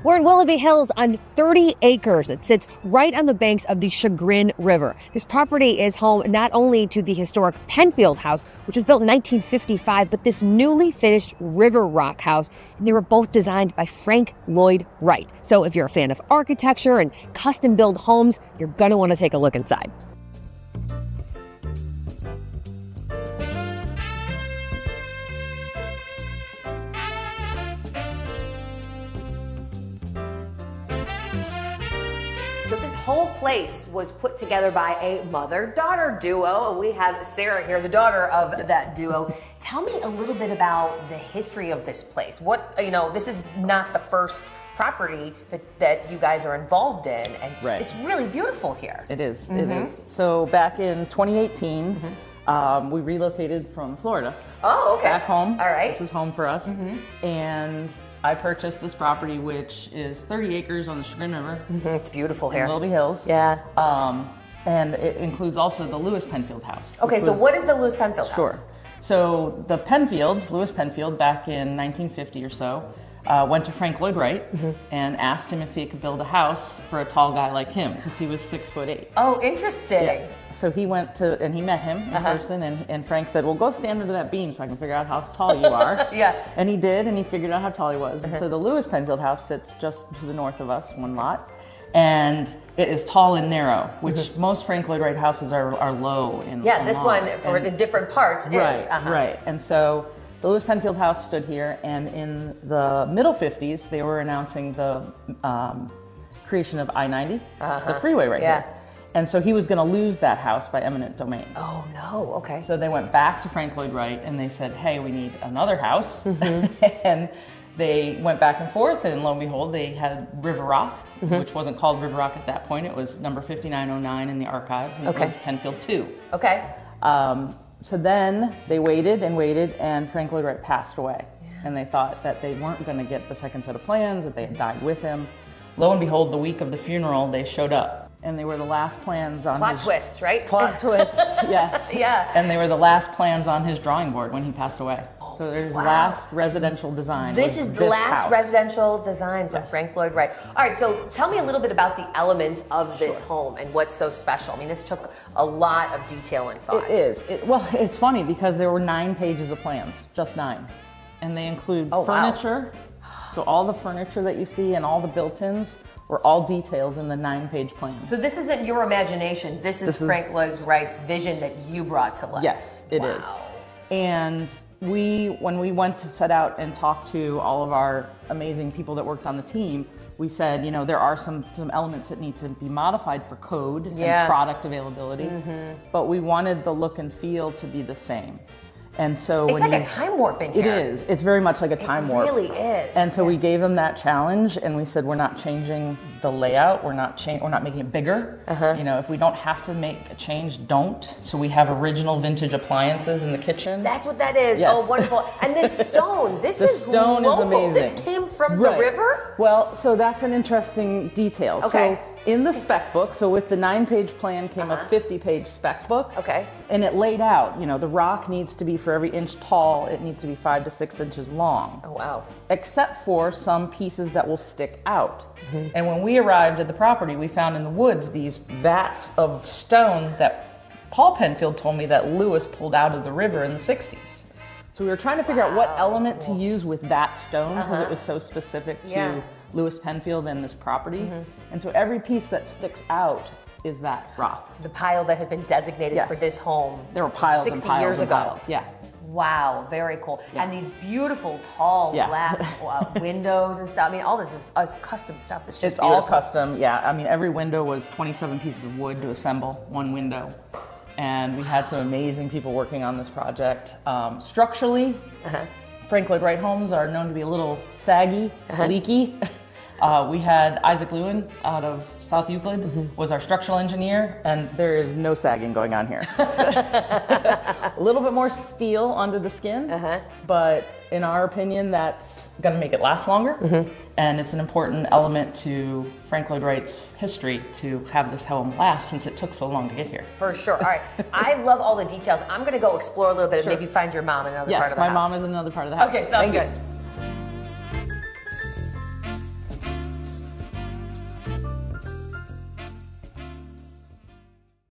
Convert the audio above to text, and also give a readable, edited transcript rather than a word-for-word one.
We're in Willoughby Hills on 30 acres. It sits right on the banks of the Chagrin River. This property is home not only to the historic Penfield house, which was built in 1955, but this newly finished RiverRock house. And they were both designed by Frank Lloyd Wright. So if you're a fan of architecture and custom-built homes, you're going to want to take a look inside. So this whole place was put together by a mother-daughter duo, and we have Sarah here, the daughter of that duo. Tell me a little bit about the history of this place. This is not the first property that you guys are involved in, and it's really beautiful here. It is, it is. So back in 2018, we relocated from Florida. Oh, okay. Back home. All right. This is home for us. And I purchased this property, which is 30 acres on the Chagrin River. It's beautiful here. In Willoughby Hills. Yeah. And it includes also the Lewis Penfield house. Okay, so what is the Lewis Penfield house? Sure. So the Penfields, Lewis Penfield, back in 1950 or so, went to Frank Lloyd Wright and asked him if he could build a house for a tall guy like him, because he was 6'8". Oh, interesting. Yeah. So he went to, and he met him in person, and Frank said, well, go stand under that beam so I can figure out how tall you are. Yeah. And he did, and he figured out how tall he was. And so the Lewis Penfield house sits just to the north of us, one lot. And it is tall and narrow, which most Frank Lloyd Wright houses are low and yeah, this one, for the different parts, is. Right. And so the Lewis Penfield house stood here, and in the middle 50s, they were announcing the creation of I-90, the freeway right here. And so he was going to lose that house by eminent domain. Oh, no. Okay. So they went back to Frank Lloyd Wright and they said, hey, we need another house. And they went back and forth, and lo and behold, they had RiverRock, which wasn't called RiverRock at that point. It was number 5909 in the archives, and it was Penfield 2. Okay. So then they waited and waited, and Frank Lloyd Wright passed away. And they thought that they weren't going to get the second set of plans, that they had died with him. Lo and behold, the week of the funeral, they showed up. And they were the last plans on Plot twist, right? Plot twist, yes. Yeah. And they were the last plans on his drawing board when he passed away. So there's the last residential design. This is the last house. Residential design from Frank Lloyd Wright. All right, so tell me a little bit about the elements of this home and what's so special. I mean, this took a lot of detail and thought. It is. Well, it's funny because there were 9 pages of plans, just 9. And they include furniture. So all the furniture that you see and all the built-ins were all details in the 9-page plan. So this isn't your imagination. This is Frank Lloyd Wright's vision that you brought to life. Yes, it is. And when we went to set out and talk to all of our amazing people that worked on the team, we said, there are some elements that need to be modified for code and product availability, but we wanted the look and feel to be the same. And so it's like a time warp in here. It is. It's very much like a time warp. It really is. And so we gave them that challenge, and we said, we're not changing the layout. We're not making it bigger. If we don't have to make a change, don't. So we have original vintage appliances in the kitchen. That's what that is. Yes. Oh, wonderful. And this stone, this the is stone local. is amazing. This came from the river? Well, so that's an interesting detail. Okay. So in the spec book, so with the 9-page plan came a 50-page spec book. Okay. And it laid out, the rock needs to be, for every inch tall, it needs to be 5 to 6 inches long. Oh, wow. Except for some pieces that will stick out. And when we arrived at the property, we found in the woods these vats of stone that Paul Penfield told me that Lewis pulled out of the river in the 60s. So we were trying to figure out what element to use with that stone, because it was so specific to Lewis Penfield and this property. And so every piece that sticks out is that rock. The pile that had been designated for this home. There were piles 60 and piles years and ago. piles. Yeah. Wow, very cool. And these beautiful tall glass windows and stuff. I mean, all this is custom stuff. It's just beautiful. All custom, I mean, every window was 27 pieces of wood to assemble one window. And we had some amazing people working on this project. Structurally, Frank Lloyd Wright homes are known to be a little saggy, leaky. We had Isaac Lewin out of South Euclid was our structural engineer, and there is no sagging going on here. A little bit more steel under the skin, but in our opinion, that's going to make it last longer. And it's an important element to Frank Lloyd Wright's history to have this home last, since it took so long to get here. For sure. All right. I love all the details. I'm going to go explore a little bit and maybe find your mom in another part of the house. Yes, my mom is in another part of the house. Okay, sounds good.